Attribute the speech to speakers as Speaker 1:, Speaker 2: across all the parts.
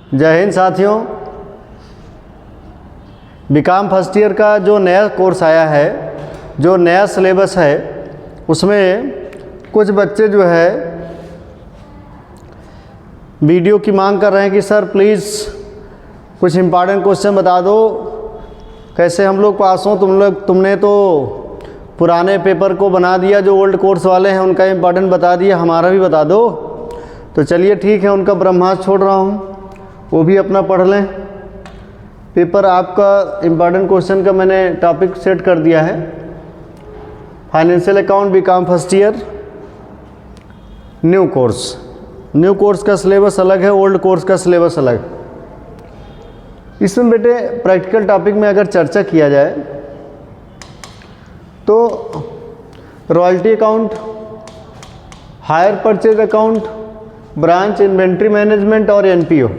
Speaker 1: जय हिंद साथियों। BCom first year का जो नया कोर्स आया है, जो नया सिलेबस है, उसमें कुछ बच्चे जो है वीडियो की मांग कर रहे हैं कि सर प्लीज़ कुछ इम्पॉर्टेंट क्वेश्चन बता दो, कैसे हम लोग पास हों। तुमने तो पुराने पेपर को बना दिया, जो ओल्ड कोर्स वाले हैं उनका इम्पॉर्टेंट बता दिया, हमारा भी बता दो। तो चलिए ठीक है, उनका ब्रह्मास्त्र छोड़ रहा हूँ, वो भी अपना पढ़ लें। पेपर आपका इम्पॉर्टेंट क्वेश्चन का मैंने टॉपिक सेट कर दिया है, financial account BCom first year new course. New course का सिलेबस अलग है, ओल्ड कोर्स का सिलेबस अलग। इसमें बेटे प्रैक्टिकल टॉपिक में अगर चर्चा किया जाए तो royalty account, hire purchase account, branch inventory management और एनपीओ,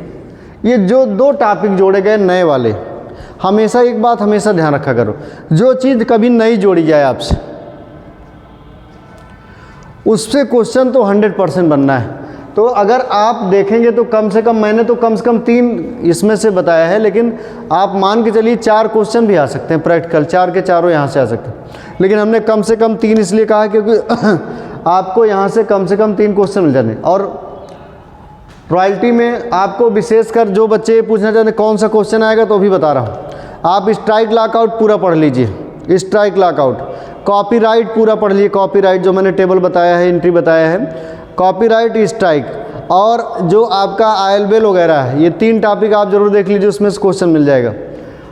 Speaker 1: ये जो दो टॉपिक जोड़े गए नए वाले, हमेशा एक बात हमेशा ध्यान रखा करो, जो चीज़ कभी नई जोड़ी जाए आपसे उससे क्वेश्चन तो 100% बनना है। तो अगर आप देखेंगे तो कम से कम मैंने तो कम से कम 3 इसमें से बताया है, लेकिन आप मान के चलिए 4 क्वेश्चन भी आ सकते हैं प्रैक्टिकल, 4 के चारों यहाँ से आ सकते हैं। लेकिन हमने कम से कम 3 इसलिए कहा क्योंकि आपको यहाँ से कम 3 क्वेश्चन मिल जाते हैं। और रॉयल्टी में आपको विशेषकर जो बच्चे पूछना चाहते हैं कौन सा क्वेश्चन आएगा, तो भी बता रहा हूँ। आप स्ट्राइक लॉकआउट पूरा पढ़ लीजिए, स्ट्राइक लॉकआउट, कॉपीराइट पूरा पढ़ लीजिए, कॉपीराइट जो मैंने टेबल बताया है, एंट्री बताया है, कॉपीराइट, स्ट्राइक, और जो आपका आईएलबीएल वगैरह है, ये 3 टॉपिक आप जरूर देख लीजिए, उसमें से क्वेश्चन मिल जाएगा।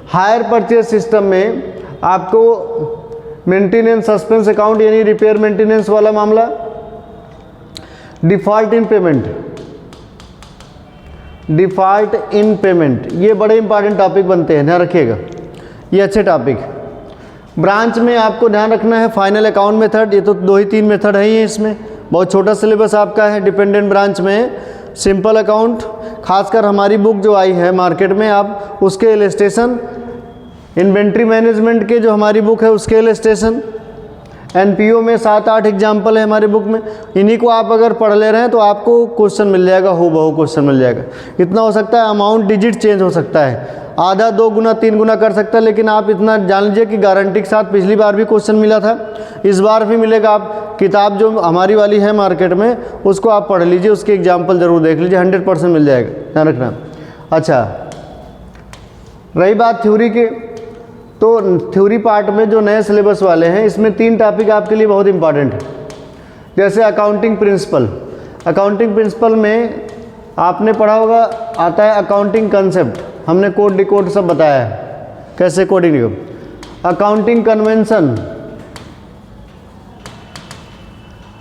Speaker 1: हायर परचेज सिस्टम में आपको मेंटेनेंस सस्पेंस अकाउंट यानी रिपेयर मेंटेनेंस वाला मामला, डिफॉल्ट इन पेमेंट, ये बड़े इंपॉर्टेंट टॉपिक बनते हैं, ध्यान रखिएगा, ये अच्छे टॉपिक। ब्रांच में आपको ध्यान रखना है फाइनल अकाउंट मेथड, ये तो 2 ही 3 मेथड है ही इसमें, बहुत छोटा सिलेबस आपका है। डिपेंडेंट ब्रांच में सिंपल अकाउंट, खासकर हमारी बुक जो आई है मार्केट में, आप उसके इलस्ट्रेशन, इन्वेंट्री मैनेजमेंट के जो हमारी बुक है उसके इलस्ट्रेशन, एनपीओ में 7-8 एग्जाम्पल है हमारी बुक में, इन्हीं को आप अगर पढ़ ले रहे हैं तो आपको क्वेश्चन मिल जाएगा, हूबहू क्वेश्चन मिल जाएगा। इतना हो सकता है अमाउंट डिजिट चेंज हो सकता है, आधा 2 गुना 3 गुना कर सकता है, लेकिन आप इतना जान लीजिए कि गारंटी के साथ पिछली बार भी क्वेश्चन मिला था, इस बार भी मिलेगा। आप किताब जो हमारी वाली है मार्केट में उसको आप पढ़ लीजिए, उसके एग्जाम्पल ज़रूर देख लीजिए, 100% मिल जाएगा, ध्यान रखना। अच्छा, रही बात थ्योरी की, तो थ्योरी पार्ट में जो नए सिलेबस वाले हैं इसमें 3 टॉपिक आपके लिए बहुत इंपॉर्टेंट है। जैसे अकाउंटिंग प्रिंसिपल, अकाउंटिंग प्रिंसिपल में आपने पढ़ा होगा, आता है अकाउंटिंग कंसेप्ट, हमने कोड डिकोड सब बताया है कैसे कोडिंग डिकोड, अकाउंटिंग कन्वेंशन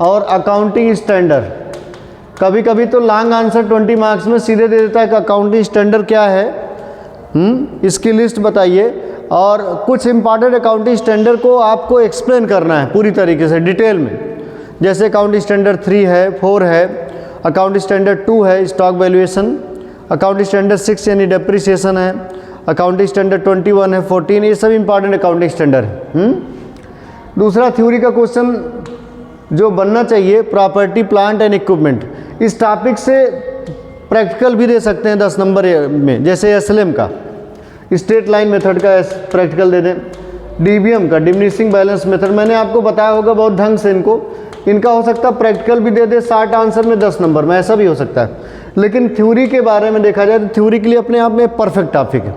Speaker 1: और अकाउंटिंग स्टैंडर्ड। कभी कभी तो लॉन्ग आंसर 20 मार्क्स में सीधे दे देता है कि अकाउंटिंग स्टैंडर्ड क्या है, इसकी लिस्ट बताइए, और कुछ इंपॉर्टेंट अकाउंटिंग स्टैंडर्ड को आपको एक्सप्लेन करना है पूरी तरीके से डिटेल में। जैसे अकाउंटिंग स्टैंडर्ड 3 है, 4 है, अकाउंटिंग स्टैंडर्ड 2 है स्टॉक वैल्यूएशन, अकाउंटिंग स्टैंडर्ड 6 यानी डेप्रिसिएशन है, अकाउंटिंग स्टैंडर्ड 21 है, 14, ये सब इंपॉर्टेंट अकाउंटिंग स्टैंडर्ड है। दूसरा थ्योरी का क्वेश्चन जो बनना चाहिए, प्रॉपर्टी प्लांट एंड इक्विपमेंट, इस टॉपिक से प्रैक्टिकल भी दे सकते हैं 10 नंबर में, जैसे एसएलएम का स्ट्रेट लाइन मेथड का प्रैक्टिकल दे दें, डीबीएम का डिमिनिशिंग बैलेंस मेथड, मैंने आपको बताया होगा बहुत ढंग से इनका हो सकता है प्रैक्टिकल भी दे दे 60 आंसर में 10 नंबर में, ऐसा भी हो सकता है। लेकिन थ्योरी के बारे में देखा जाए तो थ्योरी के लिए अपने आप में परफेक्ट टॉपिक है।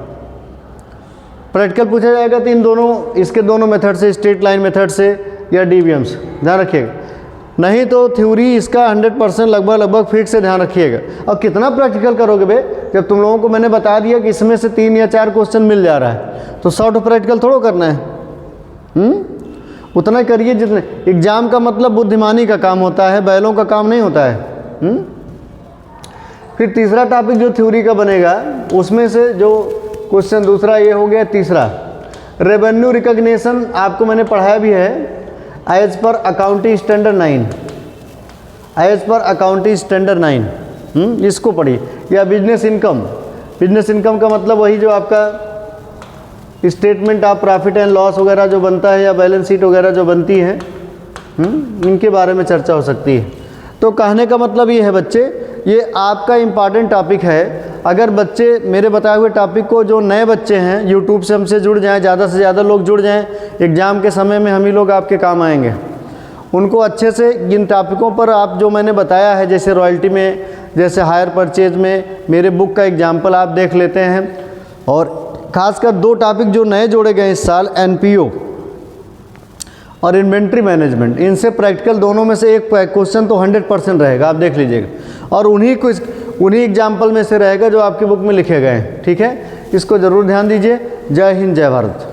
Speaker 1: प्रैक्टिकल पूछा जाएगा तो इन दोनों, इसके दोनों मेथड से, स्ट्रेट लाइन मेथड से या डीबीएम से, ध्यान रखिएगा। नहीं तो थ्योरी इसका 100% लगभग फिक्स से ध्यान रखिएगा। और कितना प्रैक्टिकल करोगे बे, जब तुम लोगों को मैंने बता दिया कि इसमें से 3 या 4 क्वेश्चन मिल जा रहा है, तो 100 प्रैक्टिकल थोड़ा करना है, उतना ही करिए जितने। एग्जाम का मतलब बुद्धिमानी का काम होता है, बैलों का काम नहीं होता है। फिर तीसरा टॉपिक जो थ्योरी का बनेगा उसमें से जो क्वेश्चन, दूसरा ये हो गया। तीसरा रेवेन्यू रिकॉग्निशन, आपको मैंने पढ़ाया भी है, as per accounting standard 9, as per accounting standard 9, इसको पढ़िए। या बिजनेस इनकम, बिजनेस इनकम का मतलब वही जो आपका statement of profit and loss वगैरह जो बनता है, या बैलेंस शीट वगैरह जो बनती है, इनके बारे में चर्चा हो सकती है। तो कहने का मतलब ये है बच्चे ये आपका इम्पॉर्टेंट टॉपिक है। अगर बच्चे मेरे बताए हुए टॉपिक को, जो नए बच्चे हैं यूट्यूब से हमसे जुड़ जाएं, ज़्यादा से ज़्यादा लोग जुड़ जाएं, एग्ज़ाम के समय में हम ही लोग आपके काम आएंगे। उनको अच्छे से इन टॉपिकों पर आप जो मैंने बताया है, जैसे रॉयल्टी में, जैसे हायर परचेज में, मेरे बुक का एग्जाम्पल आप देख लेते हैं। और ख़ासकर 2 टॉपिक जो नए जोड़े गए इस साल, NPO और इन्वेंट्री मैनेजमेंट, इनसे प्रैक्टिकल दोनों में से एक क्वेश्चन तो 100% रहेगा, आप देख लीजिएगा। और उन्हीं एग्जाम्पल में से रहेगा जो आपकी बुक में लिखे गए हैं। ठीक है, इसको ज़रूर ध्यान दीजिए। जय हिंद, जय भारत।